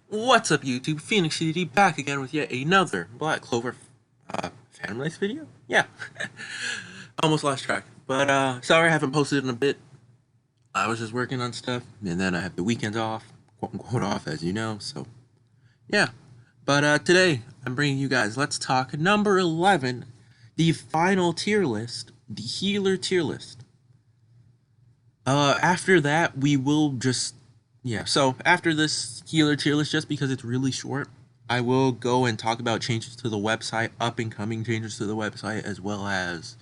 What's up, YouTube? Phoenix CD back again with yet another Black Clover Phantom Nights video. Yeah, almost lost track, but sorry I haven't posted in a bit. I was just working on stuff, and then I have the weekends off, quote unquote off, as you know. So yeah, but today I'm bringing you guys. Let's talk number 11, the final tier list, the healer tier list. After that, we will just So after this healer tier list, just because it's really short, I will go and talk about changes to the website, up and coming changes to the website, as well as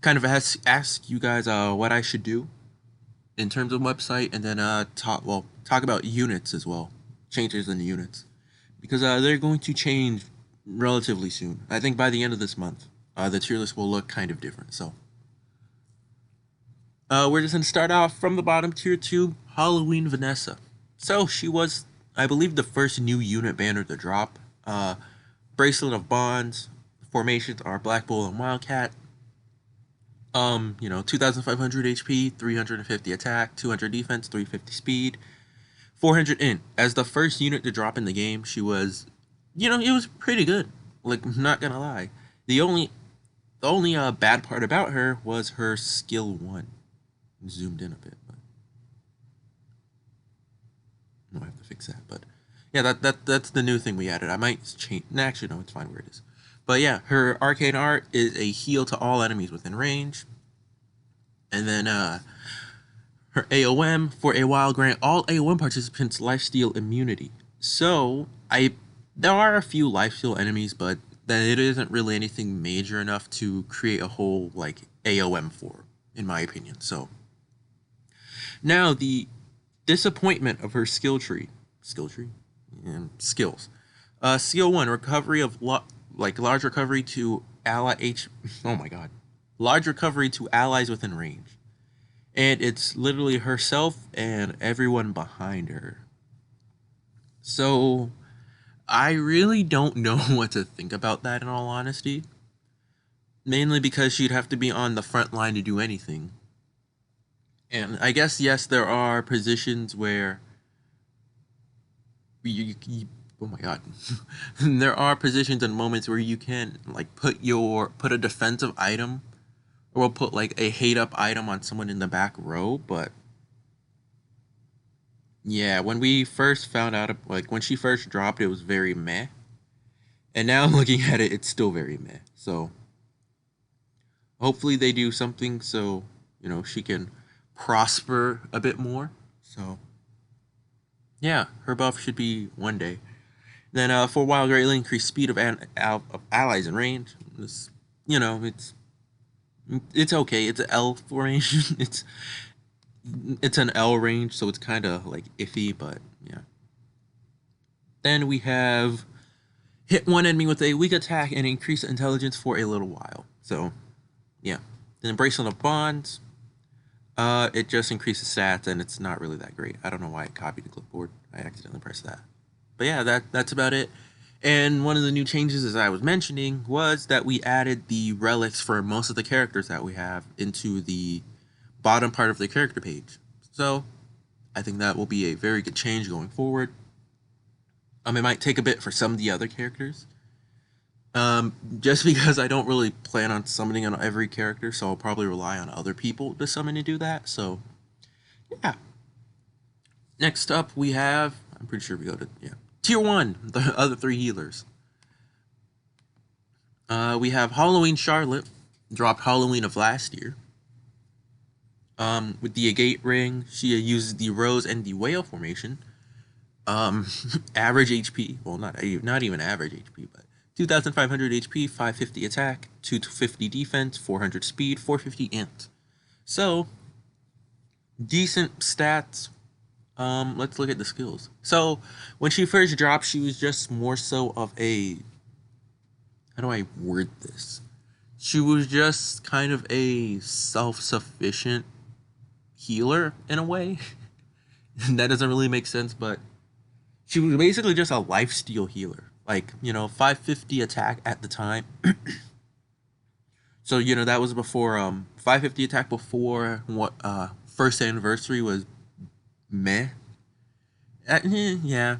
kind of ask you guys what I should do in terms of website, and then talk about units as well, changes in the units, because they're going to change relatively soon. I think by the end of this month, the tier list will look kind of different. So we're just going to start off from the bottom, tier 2, Halloween Vanessa. So she was, I believe, the first new unit banner to drop. Bracelet of Bonds. Formations are Black Bull and Wildcat. 2,500 HP, 350 attack, 200 defense, 350 speed, 400 int. As the first unit to drop in the game, she was, it was pretty good. Like, I'm not gonna lie. The only bad part about her was her skill 1. Zoomed in a bit, but I have to fix that. But yeah, that's the new thing we added. I might change. Actually, no, it's fine where it is. But yeah, her arcane art is a heal to all enemies within range, and then her AOM for a while grant all AOM participants lifesteal immunity. So there are a few lifesteal enemies, but then it isn't really anything major enough to create a whole like AOM for, in my opinion. So now the disappointment of her skill tree, and skills. Skill 1, recovery of large recovery to ally H. Oh my god, large recovery to allies within range, and it's literally herself and everyone behind her. So I really don't know what to think about that, in all honesty. Mainly because she'd have to be on the front line to do anything. And I guess, yes, there are positions where oh my god, there are positions and moments where you can like put a defensive item, or we'll put like a hate up item on someone in the back row. But yeah, when we first found out, like when she first dropped, it was very meh, and now looking at it, it's still very meh. So hopefully they do something so she can prosper a bit more. So yeah, her buff should be one day. Then for while greatly increased speed of allies in range. It's, it's okay. It's an L formation. it's an L range, so it's kind of like iffy, but yeah. Then we have hit one enemy with a weak attack and increase intelligence for a little while. So yeah. Then Bracelet of Bonds. It just increases stats, and it's not really that great. I don't know why I copied the clipboard. I accidentally pressed that. But yeah, that's about it. And one of the new changes, as I was mentioning, was that we added the relics for most of the characters that we have into the bottom part of the character page. So I think that will be a very good change going forward. It might take a bit for some of the other characters. Just because I don't really plan on summoning on every character, so I'll probably rely on other people to summon and do that. So yeah. Next up we have, I'm pretty sure we go to tier 1, the other 3 healers. We have Halloween Charlotte, dropped Halloween of last year. With the Agate ring, she uses the Rose and the Whale formation. Average HP, well, not even average HP, but 2,500 HP, 550 attack, 250 defense, 400 speed, 450 int. So decent stats. Let's look at the skills. So when she first dropped, she was just more so of a, how do I word this? She was just kind of a self-sufficient healer in a way. That doesn't really make sense, but she was basically just a lifesteal healer. Like, 550 attack at the time. So, that was before 550 attack before what first anniversary was meh. Yeah.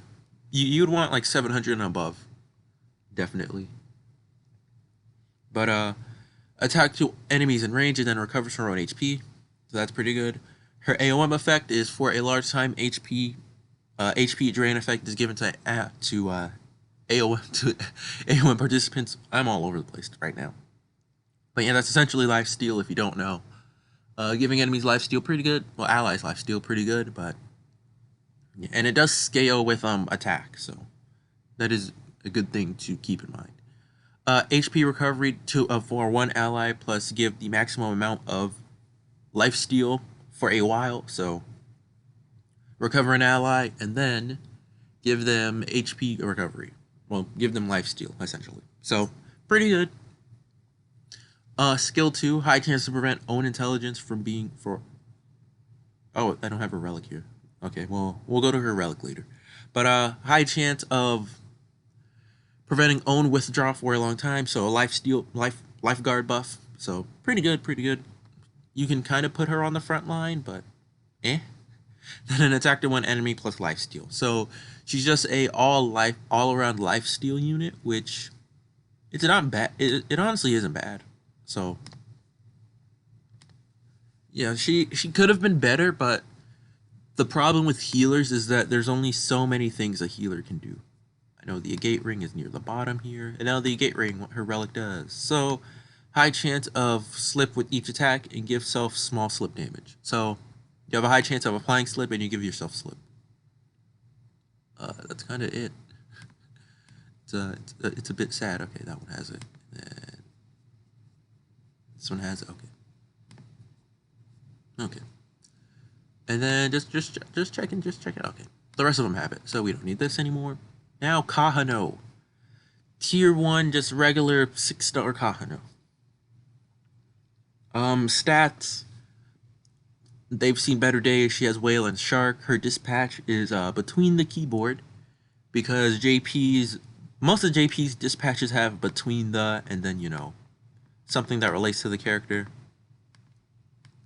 You'd want like 700 and above, definitely. But attack to enemies in range and then recovers from her own HP, so that's pretty good. Her AOM effect is for a large time HP drain effect is given to AOM to AOM participants. I'm all over the place right now, but yeah, that's essentially life steal if you don't know. Giving enemies life steal pretty good. Well, allies life steal pretty good, but yeah, and it does scale with attack, so that is a good thing to keep in mind. HP recovery for one ally plus give the maximum amount of life steal for a while. So recover an ally and then give them HP recovery. Well, give them life steal essentially. So pretty good. Skill 2, high chance to prevent own intelligence from being for. Oh, I don't have a relic here. Okay, well we'll go to her relic later. But high chance of preventing own withdraw for a long time. So a lifeguard buff. So pretty good, pretty good. You can kind of put her on the front line, but eh. Then an attack to one enemy plus life steal. So she's just a all around life steal unit, which it's not bad. It honestly isn't bad. So yeah, she could have been better, but the problem with healers is that there's only so many things a healer can do. I know the Agate Ring is near the bottom here, and now the Agate Ring, what her relic does. So high chance of slip with each attack and give self small slip damage. So you have a high chance of applying slip and you give yourself slip. That's kind of it. It's a bit sad. Okay, that one has it. And this one has it. Okay. Okay. And then just check it. Okay. The rest of them have it, so we don't need this anymore. Now Kahano. Tier 1, just regular 6-star Kahano. Stats. They've seen better days. She has Whale and Shark. Her dispatch is between the keyboard because most of JP's dispatches have between the and then something that relates to the character.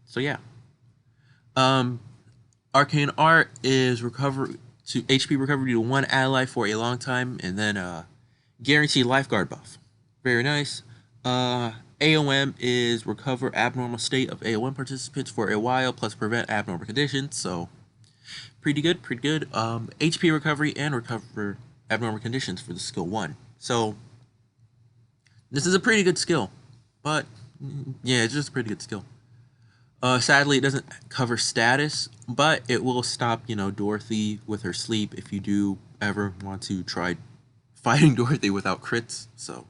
So yeah. Arcane Art is HP recovery to one ally for a long time and then guaranteed lifeguard buff. Very nice. AOM is recover abnormal state of AOM participants for a while plus prevent abnormal conditions. So pretty good, pretty good. HP recovery and recover abnormal conditions for the skill 1. So this is a pretty good skill, but yeah, it's just a pretty good skill. Sadly, it doesn't cover status, but it will stop, Dorothy with her sleep if you do ever want to try fighting Dorothy without crits. So,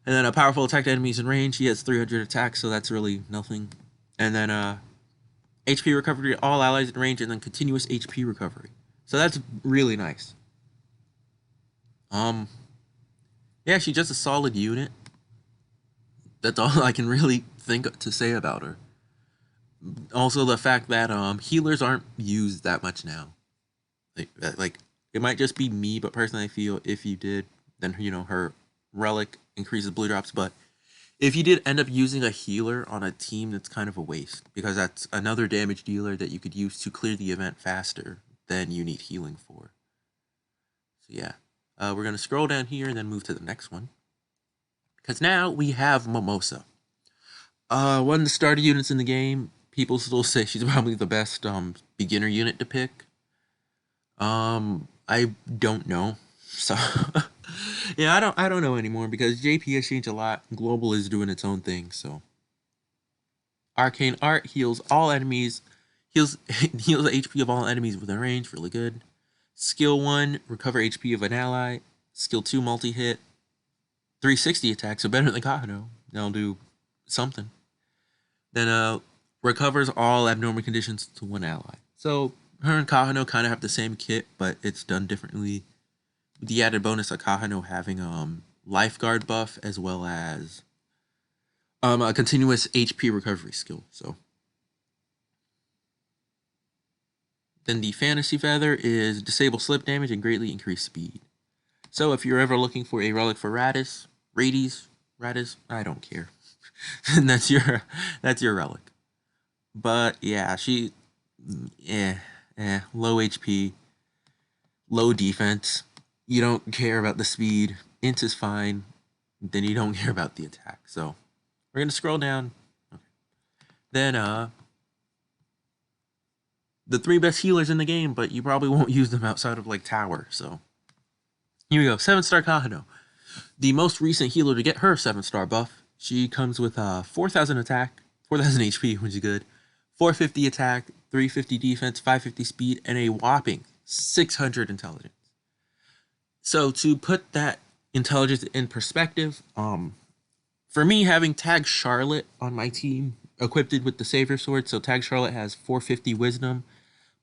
and then a powerful attack to enemies in range. He has 300 attacks, so that's really nothing. And then HP recovery to all allies in range, and then continuous HP recovery. So that's really nice. Yeah, she's just a solid unit. That's all I can really think to say about her. Also, the fact that healers aren't used that much now. Like it might just be me, but personally, I feel if you did, then her relic increases blue drops. But if you did end up using a healer on a team, that's kind of a waste because that's another damage dealer that you could use to clear the event faster than you need healing for. So yeah, we're gonna scroll down here and then move to the next one because now we have Mimosa. One of the starter units in the game. People still say she's probably the best beginner unit to pick. I don't know. So yeah, I don't know anymore because JP has changed a lot. Global is doing its own thing. So Arcane Art heals all enemies, heals the HP of all enemies within range. Really good. Skill 1, recover HP of an ally. Skill 2, multi hit. 360 attack, so better than Kaeya. That'll do something. Then recovers all abnormal conditions to one ally. So her and Kaeya kind of have the same kit, but it's done differently. With the added bonus of Kaeya having lifeguard buff as well as a continuous HP recovery skill. So then the fantasy feather is disable slip damage and greatly increase speed. So if you're ever looking for a relic for Radis, I don't care. And that's your relic. But yeah, low HP, low defense. You don't care about the speed. Int is fine. Then you don't care about the attack. So we're gonna scroll down. Okay. Then the 3 best healers in the game, but you probably won't use them outside of like tower. So here we go. 7-star Condo, the most recent healer to get her 7-star buff. She comes with 4,000 attack, 4,000 HP, which is good. 450 attack, 350 defense, 550 speed, and a whopping 600 intelligence. So to put that intelligence in perspective, for me, having Tag Charlotte on my team equipped with the Savior Sword, so Tag Charlotte has 450 Wisdom,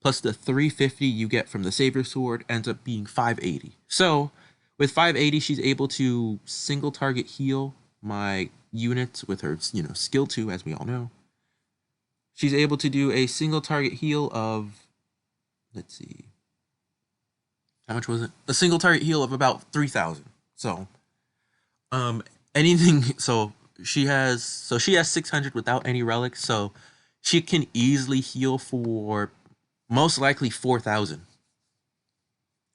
plus the 350 you get from the Savior Sword ends up being 580. So with 580, she's able to single target heal my units with her, skill 2, as we all know. She's able to do a single target heal of, let's see, how much was it? A single target heal of about 3,000. So, anything. So she has 600 without any relics. So she can easily heal for most likely 4,000,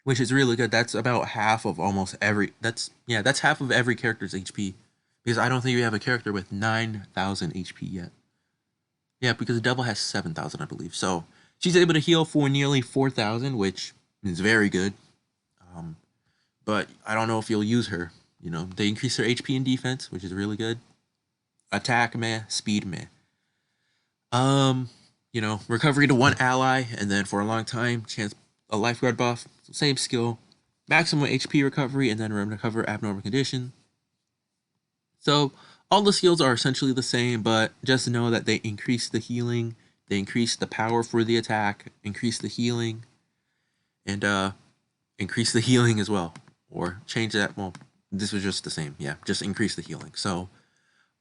which is really good. That's about half of almost every. That's half of every character's HP, because I don't think we have a character with 9,000 HP yet. Yeah, because the devil has 7,000, I believe. So she's able to heal for nearly 4,000, which is very good. But I don't know if you'll use her. They increase her HP and defense, which is really good. Attack meh, speed meh. Recovery to 1 ally, and then for a long time, chance a lifeguard buff, same skill, maximum HP recovery, and then recover abnormal condition. So all the skills are essentially the same, but just know that they increase the healing, they increase the power for the attack, increase the healing, and increase the healing as well. Or change that. Well, this was just the same. Yeah, just increase the healing. So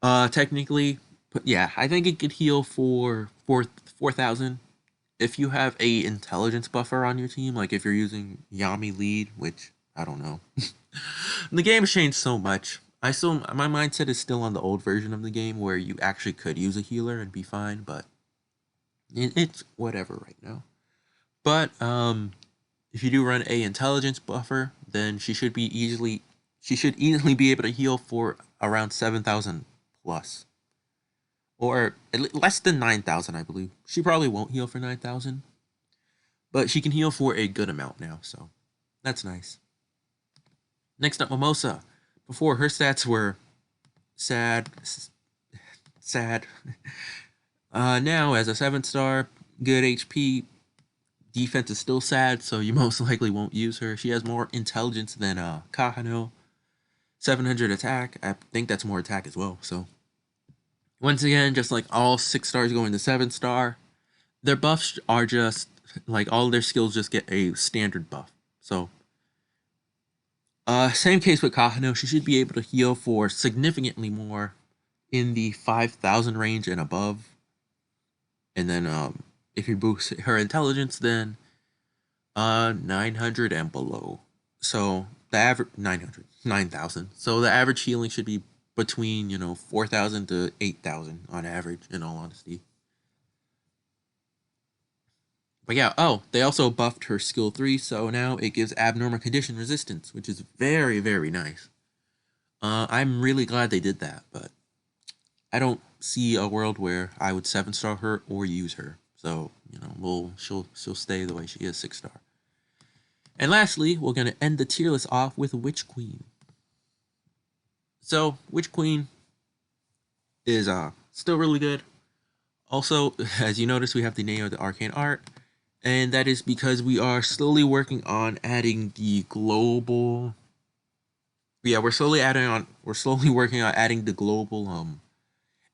technically, I think it could heal for 4,000 if you have a intelligence buffer on your team. Like if you're using Yami lead, which I don't know. The game's changed so much. My mindset is still on the old version of the game where you actually could use a healer and be fine, but it's whatever right now. But if you do run a intelligence buffer, then she should easily be able to heal for around 7,000 plus, or less than 9,000, I believe. She probably won't heal for 9,000, but she can heal for a good amount now, so that's nice. Next up, Mimosa. Before, her stats were sad. Now, as a 7-star, good HP, defense is still sad, so you most likely won't use her. She has more intelligence than Kahano. 700 attack. I think that's more attack as well. So once again, just like all 6 stars going to 7-star, their buffs are just like all their skills just get a standard buff. So same case with Kahano. She should be able to heal for significantly more in the 5,000 range and above. And then if you boost her intelligence, then 900 and below. So the average 9,000. So the average healing should be between 4,000 to 8,000 on average, in all honesty. But yeah, they also buffed her skill 3, so now it gives abnormal condition resistance, which is very, very nice. I'm really glad they did that, but I don't see a world where I would 7-star her or use her. So, she'll stay the way she is, 6-star. And lastly, we're going to end the tier list off with Witch Queen. So, Witch Queen is still really good. Also, as you notice, we have the name of the Arcane art. And that is because we are slowly working on adding the global... Yeah, we're slowly working on adding the global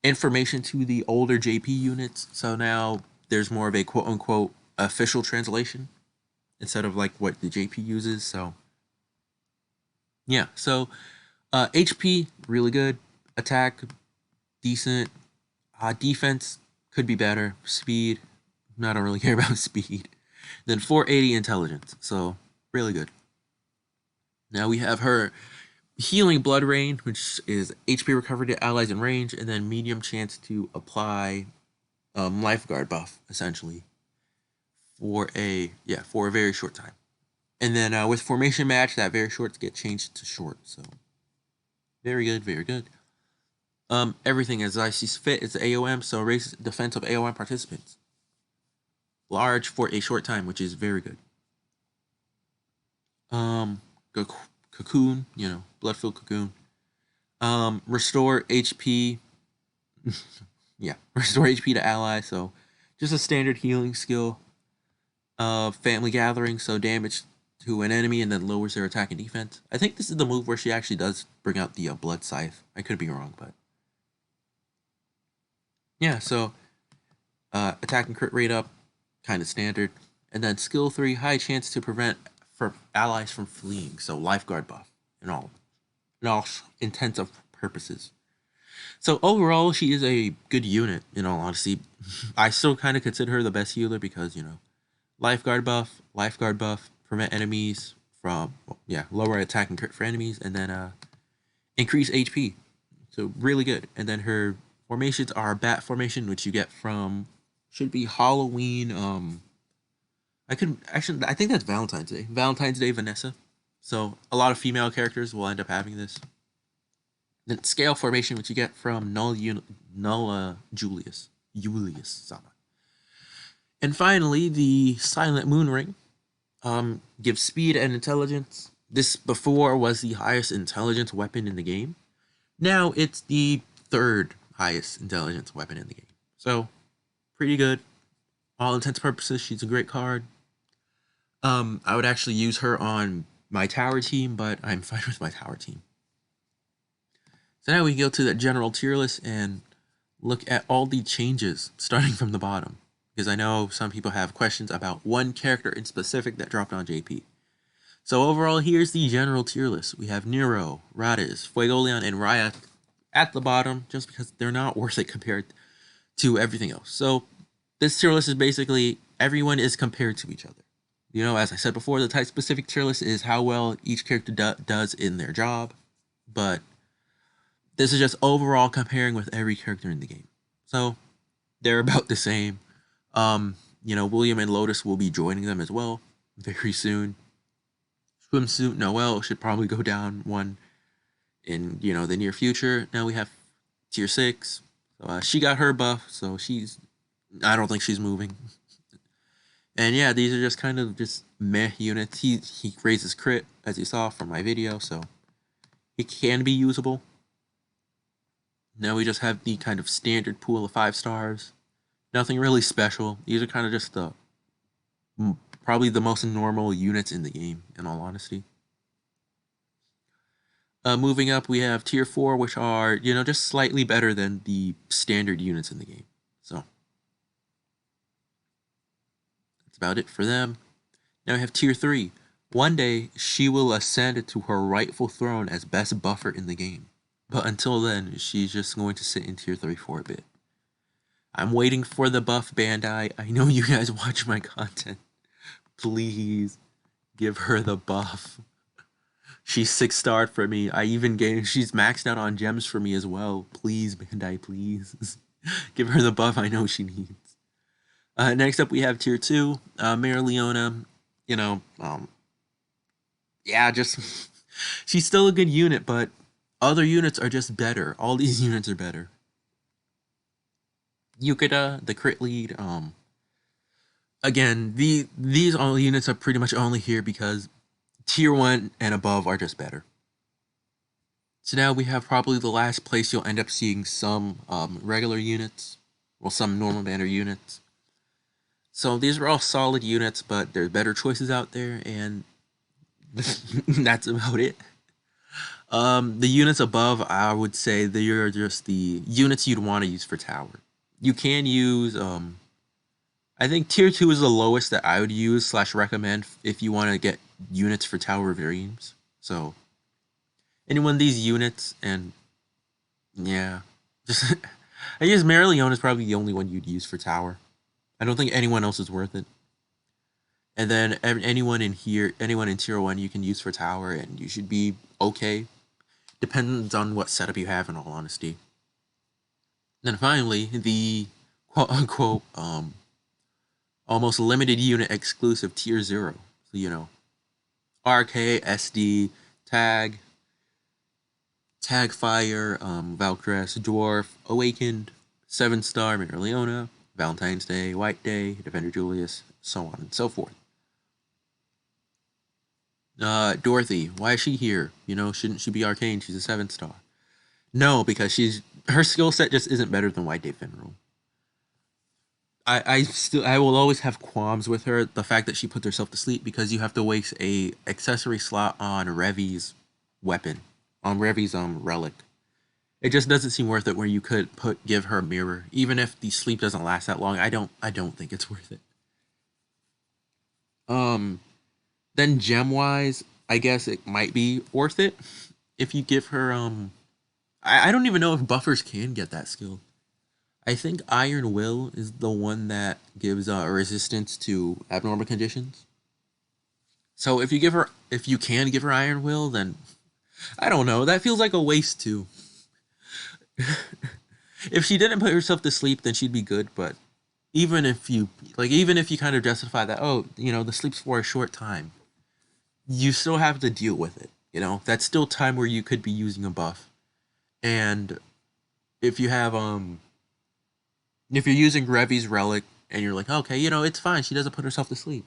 information to the older JP units. So now there's more of a quote-unquote official translation instead of like what the JP uses. So yeah, so HP really good, attack decent, defense could be better, speed, I don't really care about speed. Then 480 intelligence, so really good. Now we have her healing blood rain, which is HP recovery to allies in range, and then medium chance to apply lifeguard buff essentially for a very short time. And then with formation match, that very shorts get changed to short. So very good, very good. Everything as I see fit is AOM, so raises defense of AOM participants. Large for a short time, which is very good. Cocoon, blood-filled cocoon. Restore HP. Yeah, restore HP to ally, so just a standard healing skill. Family gathering, so damage to an enemy and then lowers their attack and defense. I think this is the move where she actually does bring out the blood scythe. I could be wrong, but yeah, so attack and crit rate up, kind of standard. And then skill 3, high chance to prevent for allies from fleeing, so lifeguard buff in all intents of purposes. So overall, she is a good unit, in all honesty. I still kind of consider her the best healer because, lifeguard buff, prevent enemies from, lower attack and crit for enemies, and then increase HP. So really good. And then her formations are bat formation, which you get from, should be Halloween, I think that's Valentine's Day. Valentine's Day Vanessa. So a lot of female characters will end up having this. Then scale formation, which you get from Null Julius Sama. And finally, the Silent Moon Ring gives speed and intelligence. This before was the highest intelligence weapon in the game. Now it's the third highest intelligence weapon in the game. So pretty good. All intents and purposes, she's a great card. I would actually use her on my tower team, but I'm fine with my tower team. So now we go to the general tier list and look at all the changes starting from the bottom, because I know some people have questions about one character in specific that dropped on JP. So overall, here's the general tier list. We have Nero, Radiz, Fuegoleon, and Raya at the bottom, just because they're not worth it compared to everything else. So this tier list is basically everyone is compared to each other. As I said before, the type-specific tier list is how well each character does in their job, but this is just overall comparing with every character in the game. So they're about the same. William and Lotus will be joining them as well very soon. Swimsuit Noelle should probably go down one in, the near future. Now we have tier 6. So she got her buff, so I don't think she's moving. And yeah, these are just kind of just meh units. He raises crit, as you saw from my video, so he can be usable. Now we just have the kind of standard pool of 5 stars. Nothing really special. These are kind of just probably the most normal units in the game, in all honesty. Moving up, we have tier 4, which are, just slightly better than the standard units in the game. So about it for them. Now we have tier 3. One day, she will ascend to her rightful throne as best buffer in the game. But until then, she's just going to sit in tier 3 for a bit. I'm waiting for the buff, Bandai. I know you guys watch my content. Please give her the buff. She's 6-starred for me. She's maxed out on gems for me as well. Please, Bandai, please. Give her the buff I know she needs. Next up, we have tier 2, Marileona. She's still a good unit, but other units are just better. All these units are better. Yukita, the crit lead. Again, these all units are pretty much only here because tier 1 and above are just better. So now we have probably the last place you'll end up seeing some regular units, well, some normal banner units. So these are all solid units, but there's better choices out there, and that's about it. The units above, I would say they are just the units you'd want to use for tower. You can use, I think tier 2 is the lowest that I would use / recommend if you want to get units for tower dreams. So any one of these units, and yeah, just I guess Marileona is probably the only one you'd use for tower. I don't think anyone else is worth it. And then anyone in tier 1 you can use for tower, and you should be okay. Depends on what setup you have, in all honesty. Then finally, the quote-unquote almost limited unit exclusive tier 0. So, RK, SD, Tag, Tag Fire, Valkyries, Dwarf, Awakened, 7-star, Mira Leona, Valentine's Day, White Day, Defender Julius, so on and so forth. Dorothy, why is she here? You know, shouldn't she be Arcane? She's a 7-star. No, because her skill set just isn't better than White Day Fenrir. I will always have qualms with her. The fact that she puts herself to sleep because you have to waste a accessory slot on Revi's weapon, on Revi's relic. It just doesn't seem worth it. Where you could give her a mirror, even if the sleep doesn't last that long. I don't think it's worth it. Then gem wise, I guess it might be worth it if you give her I don't even know if buffers can get that skill. I think Iron Will is the one that gives resistance to abnormal conditions. So if you can give her Iron Will, then I don't know. That feels like a waste too. If she didn't put herself to sleep, then she'd be good. But even if you kind of justify that, oh, you know, the sleep's for a short time, you still have to deal with it. You know, that's still time where you could be using a buff. And if you have if you're using Revi's relic and you're like, okay, you know, it's fine. She doesn't put herself to sleep.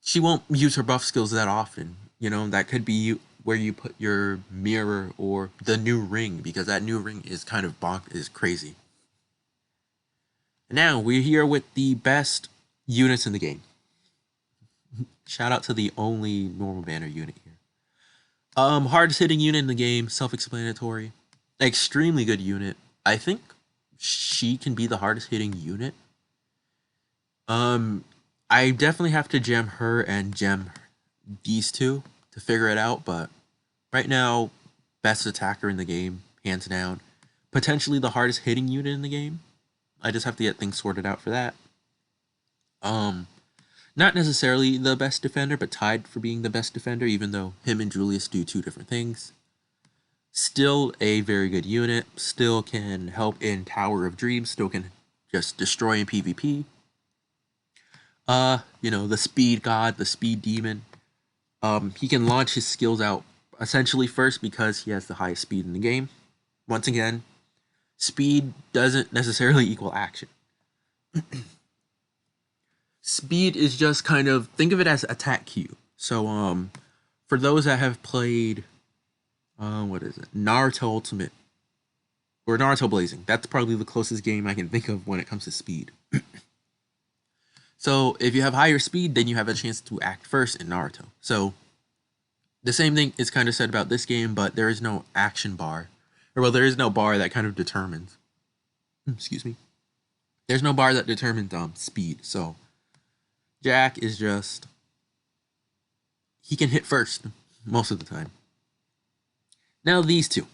She won't use her buff skills that often. You know, that could be where you put your mirror or the new ring, because that new ring is kind of is crazy. And now we're here with the best units in the game. Shout out to the only normal banner unit here. Hardest hitting unit in the game, self-explanatory. Extremely good unit. I think she can be the hardest hitting unit. I definitely have to gem her and gem these two to figure it out, but right now, best attacker in the game, hands down. Potentially the hardest hitting unit in the game. I just have to get things sorted out for that. Not necessarily the best defender, but tied for being the best defender, even though him and Julius do two different things. Still a very good unit. Still can help in Tower of Dreams. Still can just destroy in PvP. You know, the speed god, the speed demon. He can launch his skills out essentially first because he has the highest speed in the game. Once again, speed doesn't necessarily equal action. Speed is just kind of, think of it as attack Q. So for those that have played what is it, Naruto Ultimate or Naruto Blazing, that's probably the closest game I can think of when it comes to speed. So if you have higher speed, then you have a chance to act first in Naruto. So the same thing is kind of said about this game, but there is no action bar. Or well, there is no bar that kind of determines. Excuse me. There's no bar that determines speed. So Jack is just, he can hit first most of the time. Now these two.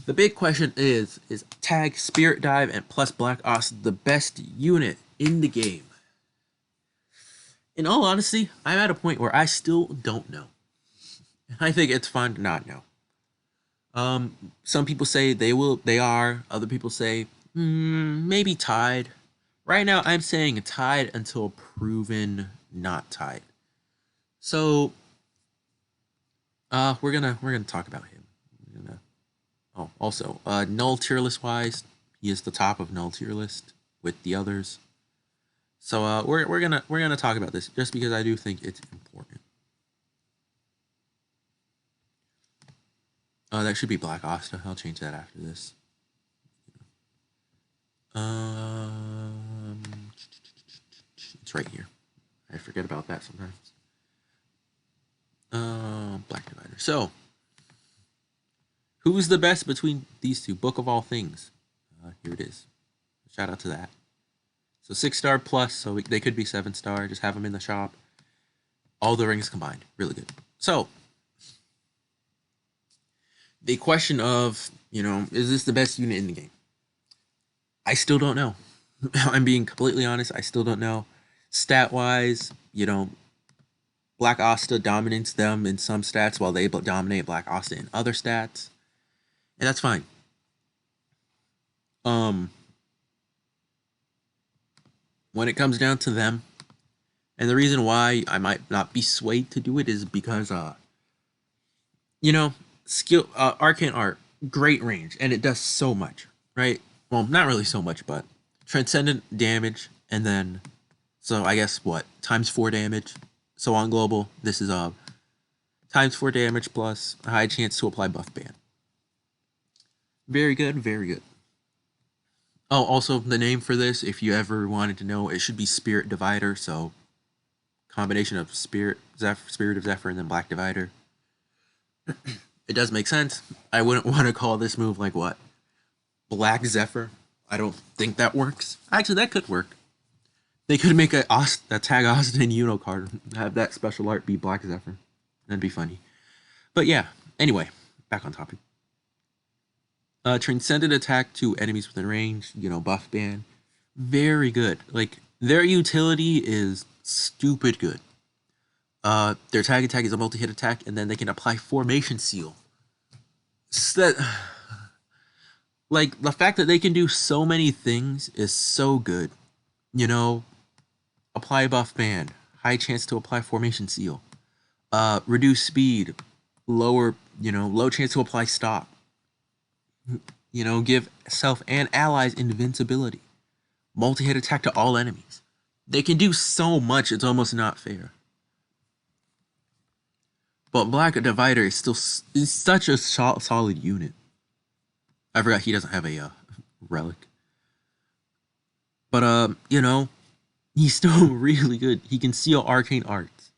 The big question is Tag, Spirit Dive, and plus Black Ops the best unit in the game? In all honesty, I'm at a point where I still don't know. I think it's fun to not know. Some people say they are. Other people say, maybe tied. Right now, I'm saying tied until proven not tied. So, we're gonna talk about him. Also, null tier list wise, he is the top of null tier list with the others. So we're gonna talk about this just because I do think it's important. That should be Black Asta. I'll change that after this. It's right here. I forget about that sometimes. Black Divider. So, who's the best between these two? Book of All Things. Here it is. Shout out to that. So 6-star plus, so they could be 7-star. Just have them in the shop. All the rings combined. Really good. So, the question of, you know, is this the best unit in the game? I still don't know. I'm being completely honest. I still don't know. Stat-wise, you know, Black Asta dominates them in some stats while they dominate Black Asta in other stats. And that's fine. When it comes down to them And the reason why I might not be swayed to do it is because you know, skill arcane art, great range, and it does so much, right? Well, not really so much, but transcendent damage, and then so I guess what times 4 damage. So on global, this is times 4 damage plus a high chance to apply buff ban. Very good, very good. Oh, also the name for this, if you ever wanted to know, it should be Spirit Divider. So combination of Spirit of Zephyr, and then Black Divider. It does make sense. I wouldn't want to call this move like what? Black Zephyr. I don't think that works. Actually, that could work. They could make a tag Austin Uno card, have that special art be Black Zephyr. That'd be funny. But yeah, anyway, back on topic. Transcendent attack to enemies within range, buff ban. Very good. Like, their utility is stupid good. Their tag attack is a multi-hit attack, and then they can apply Formation Seal. So that, like, the fact that they can do so many things is so good. Apply buff ban, high chance to apply Formation Seal. Reduce speed, low chance to apply stop. Give self and allies invincibility. Multi-hit attack to all enemies. They can do so much, it's almost not fair. But Black Divider is such a solid unit. I forgot he doesn't have a relic. But he's still really good. He can seal arcane arts.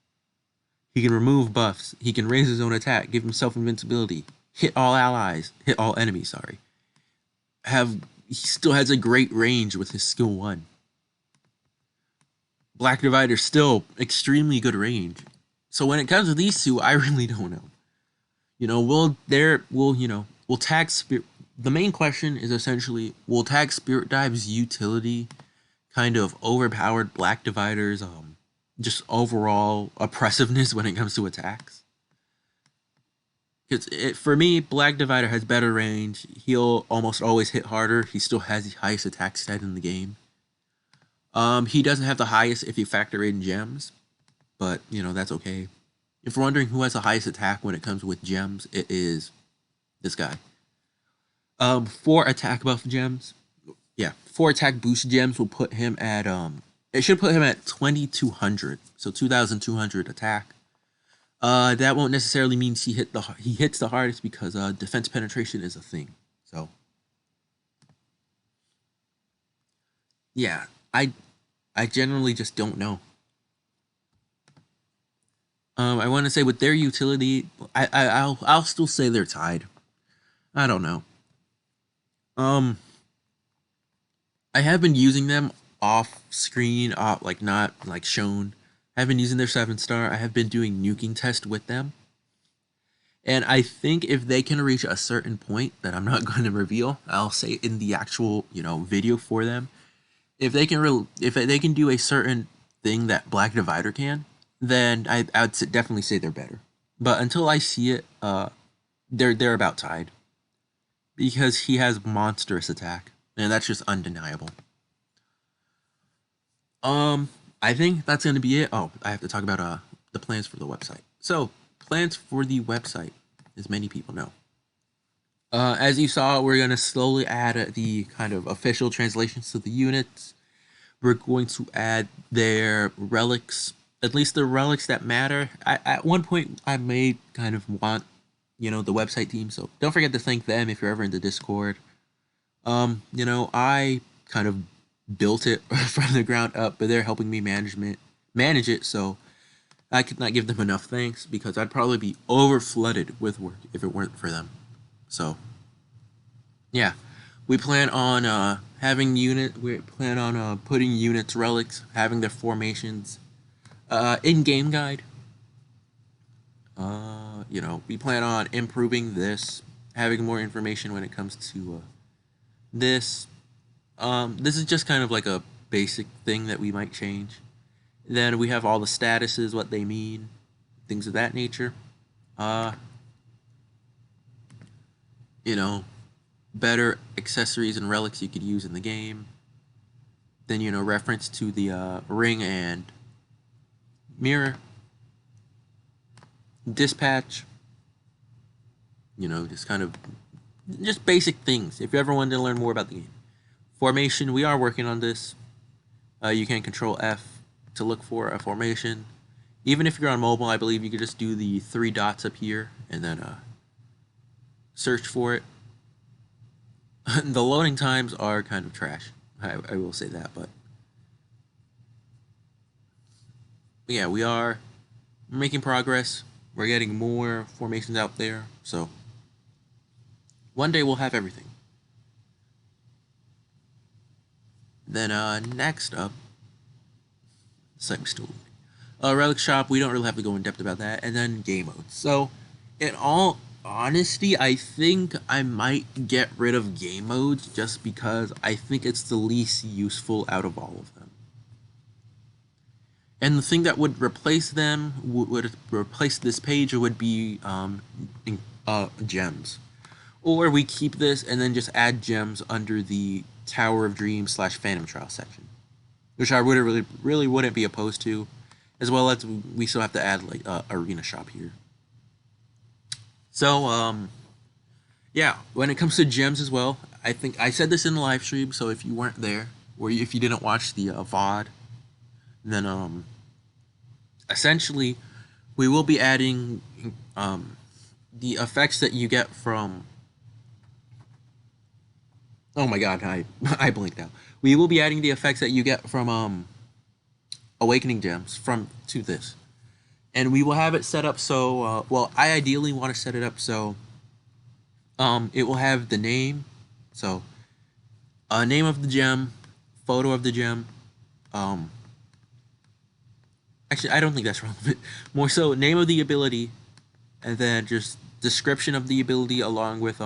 He can remove buffs. He can raise his own attack, give himself invincibility, hit all enemies, sorry. He still has a great range with his skill 1. Black Divider still extremely good range. So when it comes to these two, I really don't know. We'll tag Spirit. The main question is essentially, will tag Spirit Dive's utility kind of overpowered Black Divider's just overall oppressiveness when it comes to attacks? Because for me, Black Divider has better range. He'll almost always hit harder. He still has the highest attack stat in the game. He doesn't have the highest if you factor in gems, but that's okay. If you're wondering who has the highest attack when it comes with gems, it is this guy. 4 attack buff gems. Yeah, 4 attack boost gems will put him at it should put him at 2200, so 2200 attack. That won't necessarily mean he hits the hardest because defense penetration is a thing. So yeah, I generally just don't know. I want to say with their utility, I'll still say they're tied. I don't know. I have been using them off screen, like not like shown. I've been using their 7-star. I have been doing nuking test with them. And I think if they can reach a certain point that I'm not going to reveal, I'll say in the actual, video for them. If they can do a certain thing that Black Divider can, then I'd definitely say they're better. But until I see it, they're about tied. Because he has monstrous attack, and that's just undeniable. I think that's gonna be it. Oh, I have to talk about the plans for the website. So, plans for the website, as many people know. As you saw, we're gonna slowly add the kind of official translations to the units. We're going to add their relics, at least the relics that matter. At one point, I may kind of want, the website team. So don't forget to thank them if you're ever in the Discord. I kind of built it from the ground up, but they're helping me manage it. So I could not give them enough thanks because I'd probably be over flooded with work if it weren't for them. So yeah, we plan on We plan on putting units, relics, having their formations, in-game guide. We plan on improving this, having more information when it comes to this. This is just kind of like a basic thing that we might change. Then we have all the statuses, what they mean, things of that nature. Better accessories and relics you could use in the game. Then, reference to the ring and mirror, dispatch, just kind of just basic things. If you ever wanted to learn more about the game. Formation, we are working on this. You can control F to look for a formation. Even if you're on mobile, I believe you could just do the 3 dots up here and then search for it. The loading times are kind of trash. I will say that, but yeah, we are making progress. We're getting more formations out there, so one day we'll have everything. Then next up, site's still Relic Shop. We don't really have to go in depth about that, and then game modes. So, in all honesty, I think I might get rid of game modes just because I think it's the least useful out of all of them. And the thing that would replace them, would replace this page, would be gems. Or we keep this and then just add gems under the Tower of Dreams / Phantom Trial section, which I would really wouldn't be opposed to, as well as we still have to add like Arena Shop here. So yeah, when it comes to gems as well, I think I said this in the live stream. So if you weren't there, or if you didn't watch the VOD, then essentially we will be adding the effects that you get from. Oh my god, I blinked out. We will be adding the effects that you get from Awakening Gems to this. And we will have it set up so, well, I ideally want to set it up so it will have the name. So, name of the gem, photo of the gem. Actually, I don't think that's relevant. More so, name of the ability, and then just description of the ability along with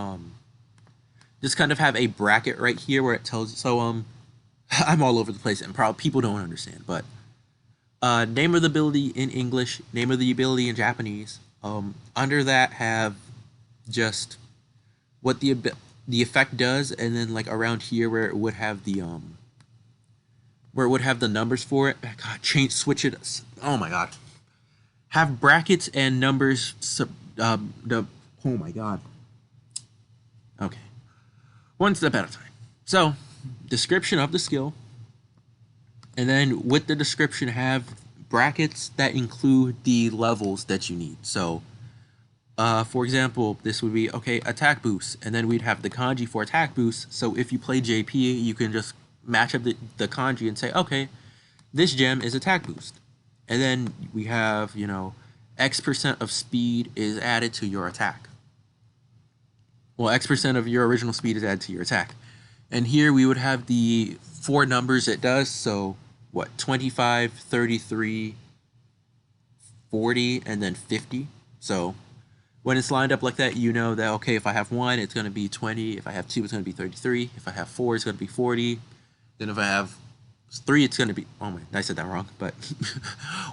just kind of have a bracket right here where it tells. So I'm all over the place and probably people don't understand, but name of the ability in English, name of the ability in Japanese. Under that have just what the effect does, and then like around here where it would have the numbers for it. God, switch it. Oh my god. Have brackets and numbers. Oh my god. Okay. One step at a time. So, description of the skill. And then with the description have brackets that include the levels that you need. So, for example, this would be, okay, attack boost. And then we'd have the kanji for attack boost. So if you play JP, you can just match up the kanji and say, okay, this gem is attack boost. And then we have, X% of speed is added to your attack. Well, X% of your original speed is added to your attack. And here we would have the 4 numbers it does. So, 25, 33, 40, and then 50. So, when it's lined up like that, you know that, okay, if I have 1, it's going to be 20. If I have 2, it's going to be 33. If I have 4, it's going to be 40. Then if I have 3, it's going to be, oh my, I said that wrong, but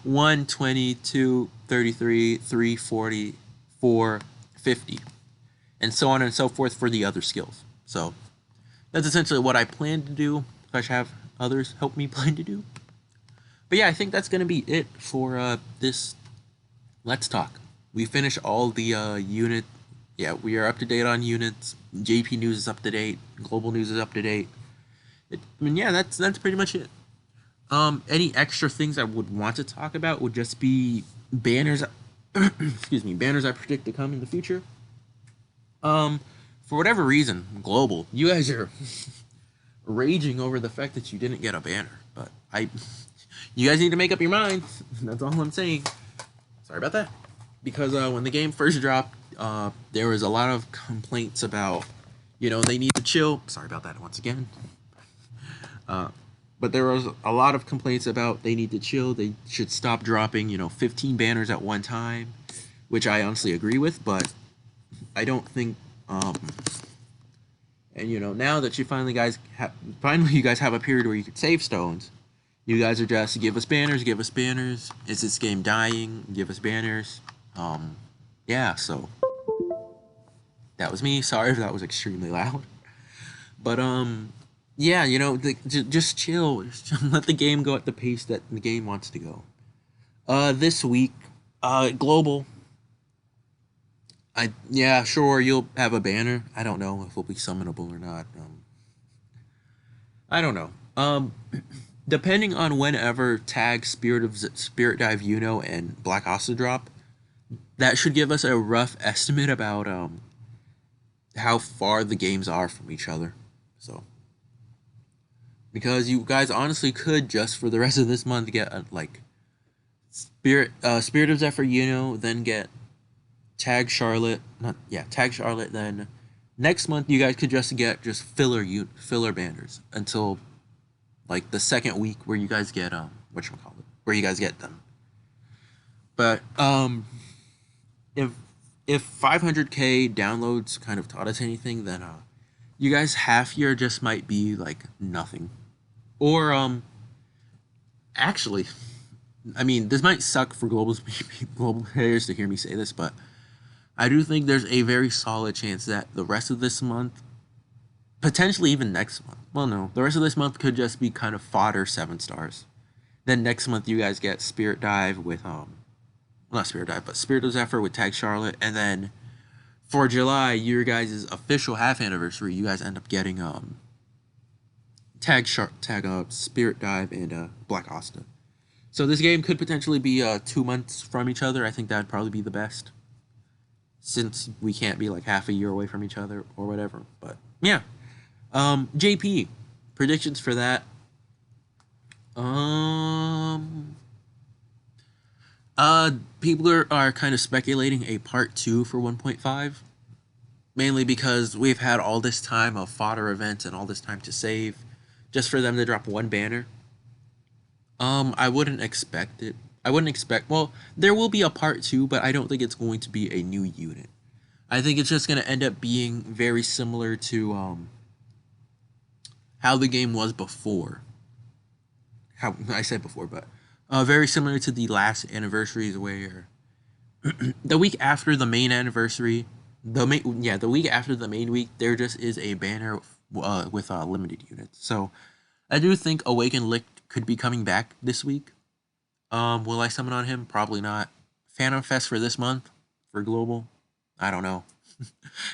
1, 20, 2, 33, 3, 40, 4, 50. And so on and so forth for the other skills. So that's essentially what I plan to do. I should have others help me plan to do. But yeah, I think that's going to be it for this Let's Talk. We finished all the unit. Yeah, we are up to date on units. JP News is up to date. Global News is up to date. Yeah, that's pretty much it. Any extra things I would want to talk about would just be banners. Excuse me, banners I predict to come in the future. For whatever reason, global, you guys are raging over the fact that you didn't get a banner, but you guys need to make up your minds. That's all I'm saying. Sorry about that. Because when the game first dropped, there was a lot of complaints about, they need to chill. Sorry about that once again. But there was a lot of complaints about they need to chill. They should stop dropping, 15 banners at one time, which I honestly agree with, but I don't think, and now that you finally you guys have a period where you could save stones, you guys are just give us banners. Is this game dying? Give us banners. Yeah, so that was me. Sorry if that was extremely loud, but yeah, just chill. Just let the game go at the pace that the game wants to go. This week, global. Yeah, sure, you'll have a banner. I don't know if it'll be summonable or not. I don't know. Depending on whenever tag Spirit Dive and Black Osta drop, that should give us a rough estimate about how far the games are from each other. So, because you guys honestly could just for the rest of this month get like Spirit of Zephyr then get Tag Charlotte, not yeah, Tag Charlotte. Then next month you guys could just get just filler banners until like the second week where you guys get whatchamacallit, where you guys get them. But if 500k downloads kind of taught us anything, then you guys half year just might be like nothing. Or actually, I mean, this might suck for global players to hear me say this, but I do think there's a very solid chance that the rest of this month, potentially even next month, well, no, the rest of this month could just be kind of fodder 7 stars. Then next month you guys get Spirit Dive with not Spirit Dive, but Spirit of Zephyr with Tag Charlotte, and then for July, your guys' official half anniversary, you guys end up getting Spirit Dive and Black Osta. So this game could potentially be 2 months from each other. I think that'd probably be the best, since we can't be like half a year away from each other or whatever. But yeah, JP predictions for that. People are kind of speculating a part 2 for 1.5, mainly because we've had all this time of fodder events and all this time to save, just for them to drop one banner. I wouldn't expect it. Well, there will be a part 2, but I don't think it's going to be a new unit. I think it's just going to end up being very similar to how the game was before. How I said before, but very similar to the last anniversaries where the week after the main anniversary, the week after the main week, there just is a banner with limited units. So I do think Awakened Lick could be coming back this week. Will I summon on him? Probably not. Phantom Fest for this month for global? I don't know.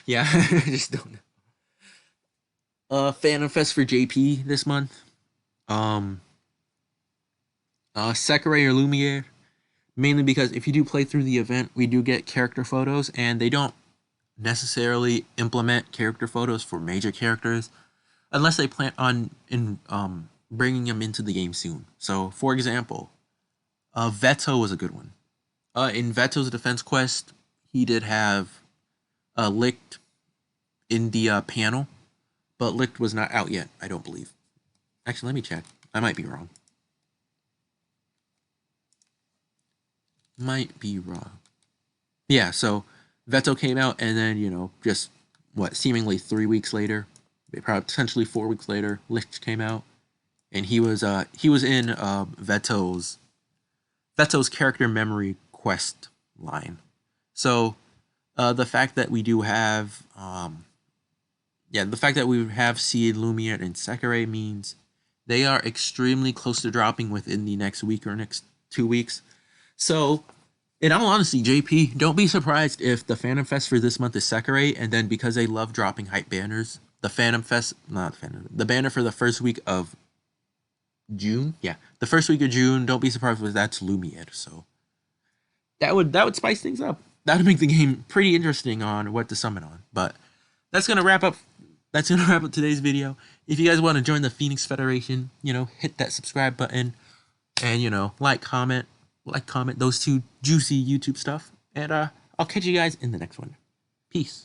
Yeah, I just don't know. Phantom Fest for JP this month. Sakurai or Lumiere, mainly because if you do play through the event, we do get character photos, and they don't necessarily implement character photos for major characters unless they plan on bringing them into the game soon. So, for example, Veto was a good one. In Veto's defense quest, he did have Licked in the panel, but Licked was not out yet, I don't believe. Actually, let me check. I might be wrong. Yeah, so Veto came out, and then, just, seemingly 3 weeks later, probably potentially 4 weeks later, Licked came out, and he was in Veto's character memory quest line. So the fact that we do have Seed, Lumiere, and Sakurai means they are extremely close to dropping within the next week or next 2 weeks. So, in all honesty, JP, don't be surprised if the Phantom Fest for this month is Sakurai, and then because they love dropping hype banners, the banner for the first week of June, the first week of June, don't be surprised if that's Lumiere. So that would spice things up. That would make the game pretty interesting on what to summon on. But that's gonna wrap up today's video. If you guys want to join the Phoenix Federation, hit that subscribe button, and like, comment those 2 juicy YouTube stuff. And I'll catch you guys in the next one. Peace.